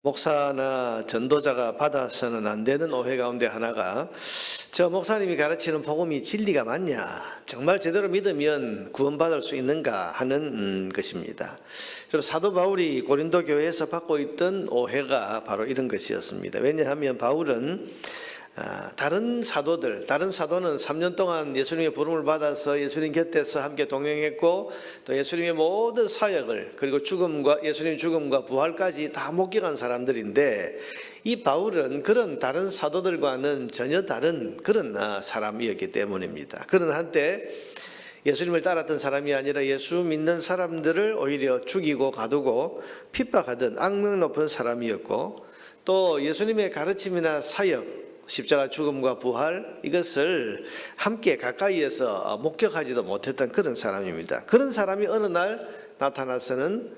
목사나 전도자가 받아서는 안 되는 오해 가운데 하나가 저 목사님이 가르치는 복음이 진리가 맞냐? 정말 제대로 믿으면 구원받을 수 있는가 하는 것입니다. 사도 바울이 고린도 교회에서 받고 있던 오해가 바로 이런 것이었습니다. 왜냐하면 바울은 다른 사도는 3년 동안 예수님의 부름을 받아서 예수님 곁에서 함께 동행했고 또 예수님의 모든 사역을 그리고 예수님 죽음과 부활까지 다 목격한 사람들인데 이 바울은 그런 다른 사도들과는 전혀 다른 그런 사람이었기 때문입니다. 그는 한때 예수님을 따랐던 사람이 아니라 예수 믿는 사람들을 오히려 죽이고 가두고 핍박하던 악명 높은 사람이었고 또 예수님의 가르침이나 사역 십자가 죽음과 부활 이것을 함께 가까이에서 목격하지도 못했던 그런 사람입니다. 그런 사람이 어느 날 나타나서는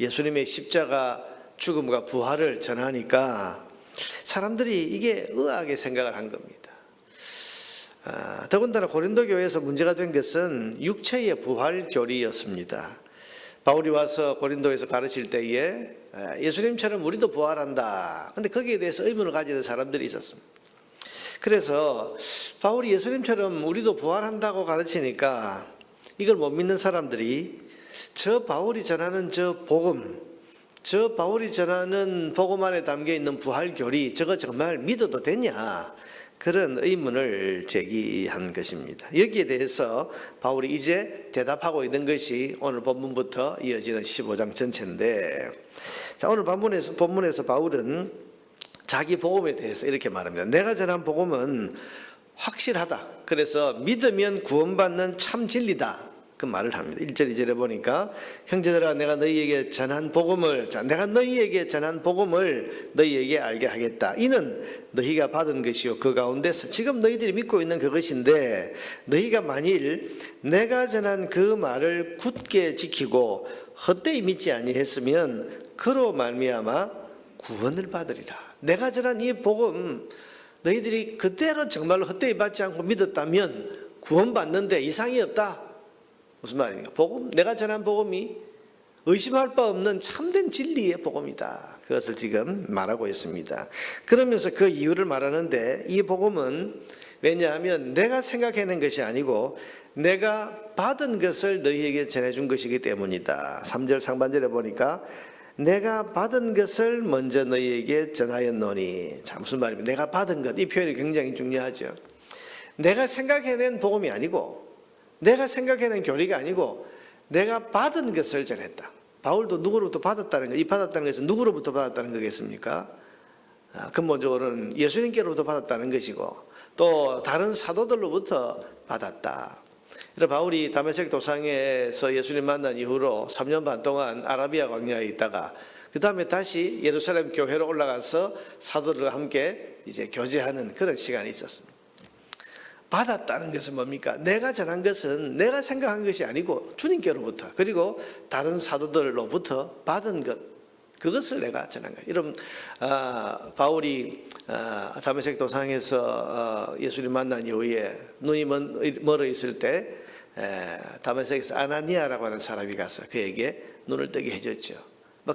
예수님의 십자가 죽음과 부활을 전하니까 사람들이 이게 의아하게 생각을 한 겁니다. 더군다나 고린도 교회에서 문제가 된 것은 육체의 부활 교리였습니다. 바울이 와서 고린도에서 가르칠 때에 예수님처럼 우리도 부활한다. 근데 거기에 대해서 의문을 가지는 사람들이 있었습니다. 그래서 바울이 예수님처럼 우리도 부활한다고 가르치니까 이걸 못 믿는 사람들이 저 바울이 전하는 저 바울이 전하는 복음 안에 담겨 있는 부활 교리 저거 정말 믿어도 되냐? 그런 의문을 제기한 것입니다. 여기에 대해서 바울이 이제 대답하고 있는 것이 오늘 본문부터 이어지는 15장 전체인데, 자, 오늘 본문에서 바울은 자기 복음에 대해서 이렇게 말합니다. 내가 전한 복음은 확실하다. 그래서 믿으면 구원받는 참 진리다. 그 말을 합니다. 1절 2절에 보니까 형제들아 내가 너희에게 전한 복음을 너희에게 알게 하겠다. 이는 너희가 받은 것이요 그 가운데서 지금 너희들이 믿고 있는 그것인데 너희가 만일 내가 전한 그 말을 굳게 지키고 헛되이 믿지 아니했으면 그로 말미암아 구원을 받으리라. 내가 전한 이 복음 너희들이 그대로 정말로 헛되이 받지 않고 믿었다면 구원받는데 이상이 없다. 무슨 말입니까? 내가 전한 복음이 의심할 바 없는 참된 진리의 복음이다. 그것을 지금 말하고 있습니다. 그러면서 그 이유를 말하는데 이 복음은 왜냐하면 내가 생각해낸 것이 아니고 내가 받은 것을 너희에게 전해준 것이기 때문이다. 3절 상반절에 보니까 내가 받은 것을 먼저 너희에게 전하였노니. 자, 무슨 말입니까? 내가 받은 것, 이 표현이 굉장히 중요하죠. 내가 생각해낸 복음이 아니고 내가 생각해낸 교리가 아니고 내가 받은 것을 전했다. 바울도 누구로부터 받았다는 것, 이 받았다는 것은 누구로부터 받았다는 거겠습니까? 근본적으로는 예수님께로부터 받았다는 것이고 또 다른 사도들로부터 받았다. 바울이 다메섹 도상에서 예수님 만난 이후로 3년 반 동안 아라비아 광야에 있다가 그 다음에 다시 예루살렘 교회로 올라가서 사도들과 함께 이제 교제하는 그런 시간이 있었습니다. 받았다는 것은 뭡니까? 내가 전한 것은 내가 생각한 것이 아니고 주님께로부터 그리고 다른 사도들로부터 받은 것, 그것을 내가 전한 거예요. 이런 바울이 다메섹 도상에서 예수님 만난 이후에 눈이 멀어 있을 때 다메섹에서 아나니아라고 하는 사람이 가서 그에게 눈을 뜨게 해줬죠.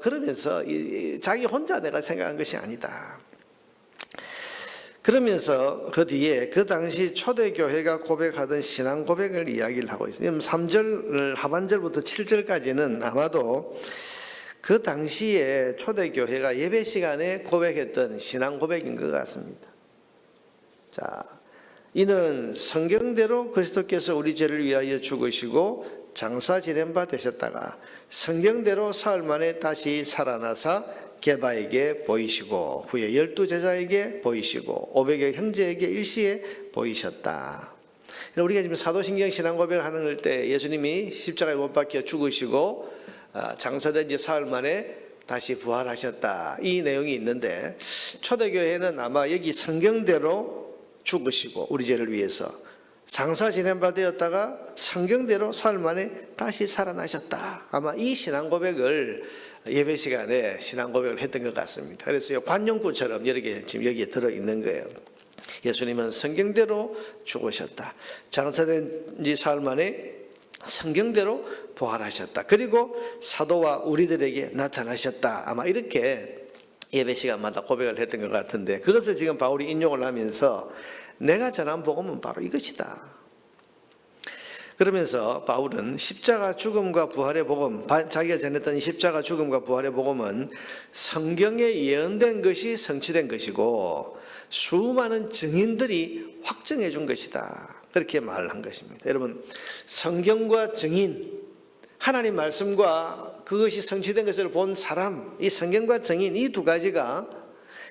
그러면서 자기 혼자 내가 생각한 것이 아니다. 그러면서 그 뒤에 그 당시 초대교회가 고백하던 신앙 고백을 이야기를 하고 있어요. 3절 하반절부터 7절까지는 아마도 그 당시에 초대교회가 예배 시간에 고백했던 신앙 고백인 것 같습니다. 자, 이는 성경대로 그리스도께서 우리 죄를 위하여 죽으시고 장사 지낸 바 되셨다가 성경대로 사흘 만에 다시 살아나사 게바에게 보이시고 후에 12제자에게 보이시고 500여 형제에게 일시에 보이셨다. 우리가 지금 사도신경 신앙 고백하는 때 예수님이 십자가에 못 박혀 죽으시고 장사된 지 사흘 만에 다시 부활하셨다. 이 내용이 있는데 초대교회는 아마 여기 성경대로 죽으시고 우리 죄를 위해서 장사 지낸 바 되었다가 성경대로 사흘 만에 다시 살아나셨다. 아마 이 신앙 고백을 예배 시간에 신앙 고백을 했던 것 같습니다. 그래서 관용구처럼 여러 개 지금 여기에 들어있는 거예요. 예수님은 성경대로 죽으셨다. 장사된 지 사흘 만에 성경대로 부활하셨다. 그리고 사도와 우리들에게 나타나셨다. 아마 이렇게 예배 시간마다 고백을 했던 것 같은데, 그것을 지금 바울이 인용을 하면서 내가 전한 복음은 바로 이것이다. 그러면서 바울은 십자가 죽음과 부활의 복음, 자기가 전했던 이 십자가 죽음과 부활의 복음은 성경에 예언된 것이 성취된 것이고 수많은 증인들이 확증해 준 것이다. 그렇게 말을 한 것입니다. 여러분, 성경과 증인, 하나님 말씀과 그것이 성취된 것을 본 사람, 이 성경과 증인, 이 두 가지가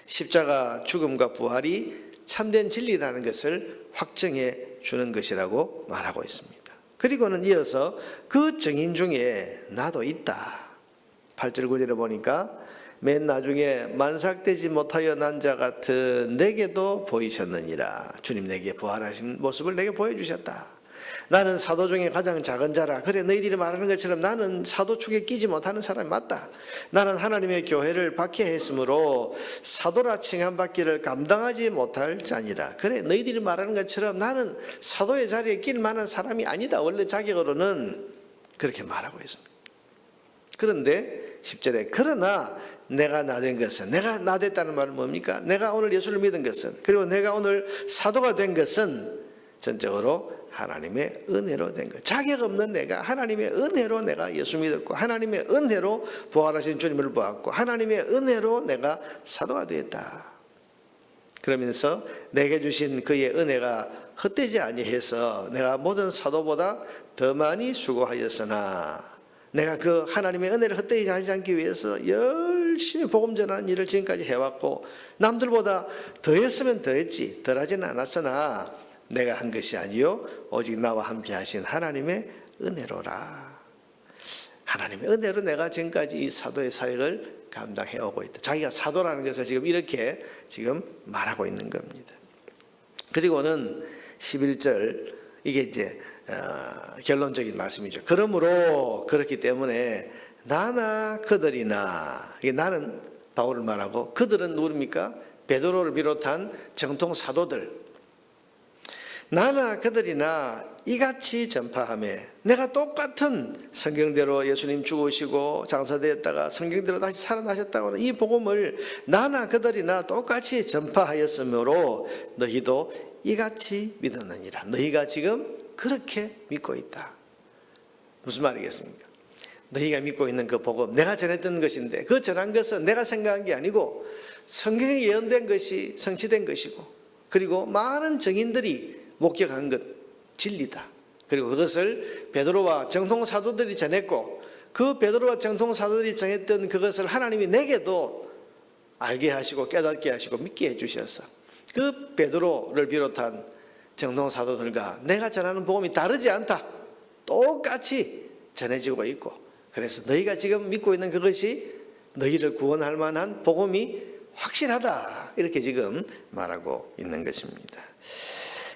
십자가 죽음과 부활이 참된 진리라는 것을 확증해 주는 것이라고 말하고 있습니다. 그리고는 이어서 그 증인 중에 나도 있다. 8절 9절에 보니까 맨 나중에 만삭되지 못하여 난 자 같은 내게도 보이셨느니라. 주님 내게 부활하신 모습을 내게 보여주셨다. 나는 사도 중에 가장 작은 자라. 그래, 너희들이 말하는 것처럼 나는 사도 축에 끼지 못하는 사람이 맞다. 나는 하나님의 교회를 박해했으므로 사도라 칭함받기를 감당하지 못할 자니라. 그래, 너희들이 말하는 것처럼 나는 사도의 자리에 낄 만한 사람이 아니다. 원래 자격으로는 그렇게 말하고 있습니다. 그런데 10절에 그러나 내가 나된 것은, 내가 나됐다는 말은 뭡니까? 내가 오늘 예수를 믿은 것은, 그리고 내가 오늘 사도가 된 것은 전적으로 하나님의 은혜로 된 것. 자격 없는 내가 하나님의 은혜로 내가 예수 믿었고, 하나님의 은혜로 부활하신 주님을 보았고, 하나님의 은혜로 내가 사도가 되었다. 그러면서 내게 주신 그의 은혜가 헛되지 아니해서 내가 모든 사도보다 더 많이 수고하였으나, 내가 그 하나님의 은혜를 헛되이 하지 않기 위해서 열심히 복음 전하는 일을 지금까지 해왔고, 남들보다 더 했으면 더 했지, 덜 하지는 않았으나 내가 한 것이 아니요 오직 나와 함께 하신 하나님의 은혜로라. 하나님의 은혜로 내가 지금까지 이 사도의 사역을 감당해 오고 있다. 자기가 사도라는 것을 지금 이렇게 지금 말하고 있는 겁니다. 그리고는 11절, 이게 이제 결론적인 말씀이죠. 그러므로 그렇기 때문에 나나 그들이나, 이게 나는 바울을 말하고 그들은 누굽니까? 베드로를 비롯한 정통 사도들, 나나 그들이나 이같이 전파하며, 내가 똑같은 성경대로 예수님 죽으시고 장사되었다가 성경대로 다시 살아나셨다고 하는 이 복음을 나나 그들이나 똑같이 전파하였으므로 너희도 이같이 믿었느니라. 너희가 지금 그렇게 믿고 있다. 무슨 말이겠습니까? 너희가 믿고 있는 그 복음, 내가 전했던 것인데, 그 전한 것은 내가 생각한 게 아니고 성경에 예언된 것이 성취된 것이고, 그리고 많은 증인들이 목격한 것, 진리다. 그리고 그것을 베드로와 정통 사도들이 전했고, 그 베드로와 정통 사도들이 전했던 그것을 하나님이 내게도 알게 하시고 깨닫게 하시고 믿게 해주셔서 그 베드로를 비롯한 정통 사도들과 내가 전하는 복음이 다르지 않다. 똑같이 전해지고 있고, 그래서 너희가 지금 믿고 있는 그것이 너희를 구원할 만한 복음이 확실하다. 이렇게 지금 말하고 있는 것입니다.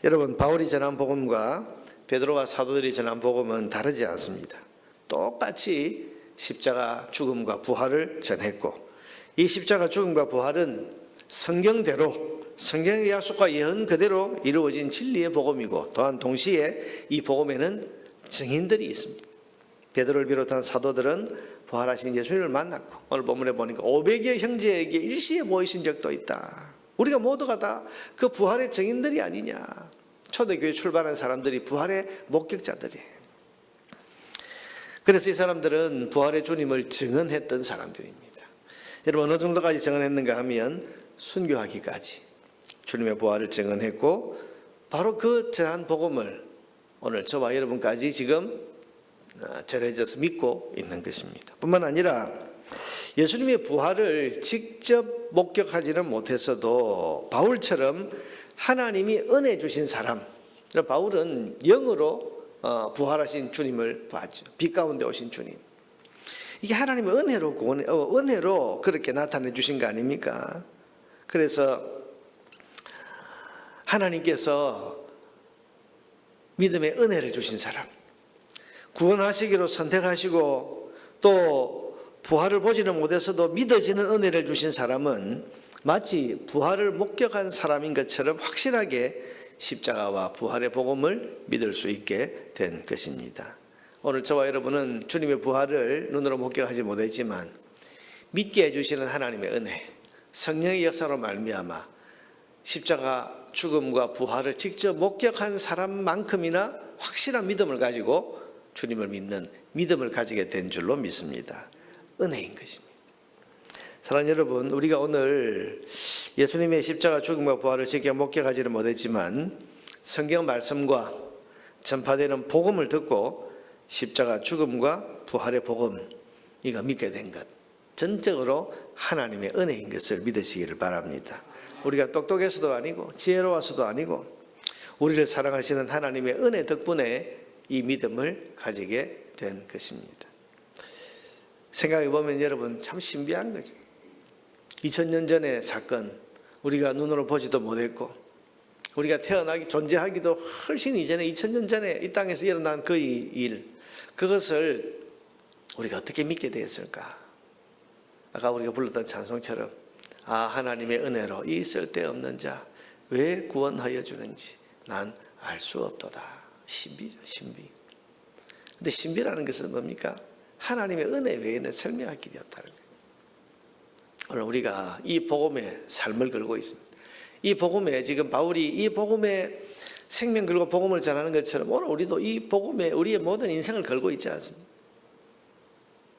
여러분, 바울이 전한 복음과 베드로와 사도들이 전한 복음은 다르지 않습니다. 똑같이 십자가 죽음과 부활을 전했고, 이 십자가 죽음과 부활은 성경대로, 성경의 약속과 예언 그대로 이루어진 진리의 복음이고, 또한 동시에 이 복음에는 증인들이 있습니다. 베드로를 비롯한 사도들은 부활하신 예수님을 만났고, 오늘 본문에 보니까 500여 형제에게 일시에 모이신 적도 있다. 우리가 모두가 다 그 부활의 증인들이 아니냐. 초대교회 출발한 사람들이 부활의 목격자들이에요. 그래서 이 사람들은 부활의 주님을 증언했던 사람들입니다. 여러분, 어느 정도까지 증언했는가 하면 순교하기까지 주님의 부활을 증언했고, 바로 그 전한 복음을 오늘 저와 여러분까지 지금 전해져서 믿고 있는 것입니다. 뿐만 아니라 예수님의 부활을 직접 목격하지는 못했어도 바울처럼 하나님이 은혜 주신 사람, 바울은 영으로 부활하신 주님을 봤죠. 빛 가운데 오신 주님. 이게 하나님의 은혜로 그렇게 나타내 주신 거 아닙니까? 그래서 하나님께서 믿음의 은혜를 주신 사람, 구원하시기로 선택하시고 또 부활을 보지는 못해서도 믿어지는 은혜를 주신 사람은 마치 부활을 목격한 사람인 것처럼 확실하게 십자가와 부활의 복음을 믿을 수 있게 된 것입니다. 오늘 저와 여러분은 주님의 부활을 눈으로 목격하지 못했지만 믿게 해주시는 하나님의 은혜, 성령의 역사로 말미암아 십자가 죽음과 부활을 직접 목격한 사람만큼이나 확실한 믿음을 가지고 주님을 믿는 믿음을 가지게 된 줄로 믿습니다. 은혜인 것입니다. 사랑하는 여러분, 우리가 오늘 예수님의 십자가 죽음과 부활을 직접 목격하지는 못했지만 성경 말씀과 전파되는 복음을 듣고 십자가 죽음과 부활의 복음, 이거 믿게 된 것, 전적으로 하나님의 은혜인 것을 믿으시기를 바랍니다. 우리가 똑똑해서도 아니고 지혜로워서도 아니고 우리를 사랑하시는 하나님의 은혜 덕분에 이 믿음을 가지게 된 것입니다. 생각해 보면 여러분 참 신비한 거죠. 2000년 전의 사건, 우리가 눈으로 보지도 못했고 우리가 태어나기 존재하기도 훨씬 이전에 2000년 전에 이 땅에서 일어난 그 일, 그것을 우리가 어떻게 믿게 되었을까? 아까 우리가 불렀던 찬송처럼 하나님의 은혜로 이 쓸데없는 자 왜 구원하여 주는지 난 알 수 없도다. 신비죠, 신비. 근데 신비라는 것은 뭡니까? 하나님의 은혜 외에는 설명할 길이 없다는 거예요. 오늘 우리가 이 복음의 삶을 걸고 있습니다. 이 복음에 지금 바울이 이 복음에 생명 걸고 복음을 전하는 것처럼 오늘 우리도 이 복음에 우리의 모든 인생을 걸고 있지 않습니까?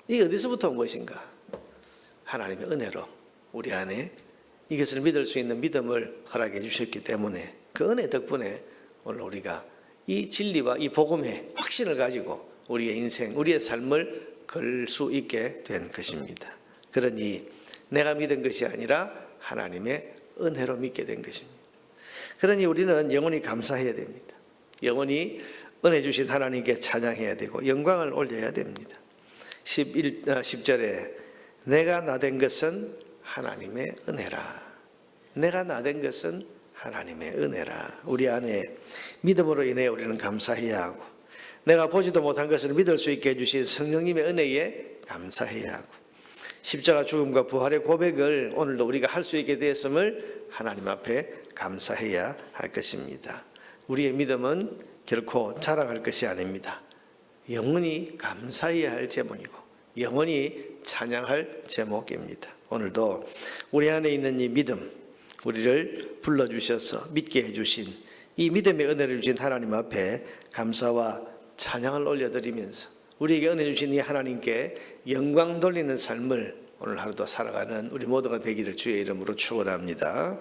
이게 어디서부터 온 것인가? 하나님의 은혜로 우리 안에 이것을 믿을 수 있는 믿음을 허락해 주셨기 때문에 그 은혜 덕분에 오늘 우리가 이 진리와 이 복음의 확신을 가지고 우리의 인생, 우리의 삶을 걸 수 있게 된 것입니다. 그러니 내가 믿은 것이 아니라 하나님의 은혜로 믿게 된 것입니다. 그러니 우리는 영원히 감사해야 됩니다. 영원히 은혜 주신 하나님께 찬양해야 되고 영광을 올려야 됩니다. 10절에 내가 나된 것은 하나님의 은혜라. 내가 나된 것은 하나님의 은혜라. 우리 안에 믿음으로 인해 우리는 감사해야 하고 내가 보지도 못한 것을 믿을 수 있게 해주신 성령님의 은혜에 감사해야 하고 십자가 죽음과 부활의 고백을 오늘도 우리가 할 수 있게 되었음을 하나님 앞에 감사해야 할 것입니다. 우리의 믿음은 결코 자랑할 것이 아닙니다. 영원히 감사해야 할 제목이고 영원히 찬양할 제목입니다. 오늘도 우리 안에 있는 이 믿음, 우리를 불러주셔서 믿게 해주신 이 믿음의 은혜를 주신 하나님 앞에 감사와 찬양을 올려드리면서 우리에게 은혜 주신 이 하나님께 영광 돌리는 삶을 오늘 하루도 살아가는 우리 모두가 되기를 주의 이름으로 축원합니다.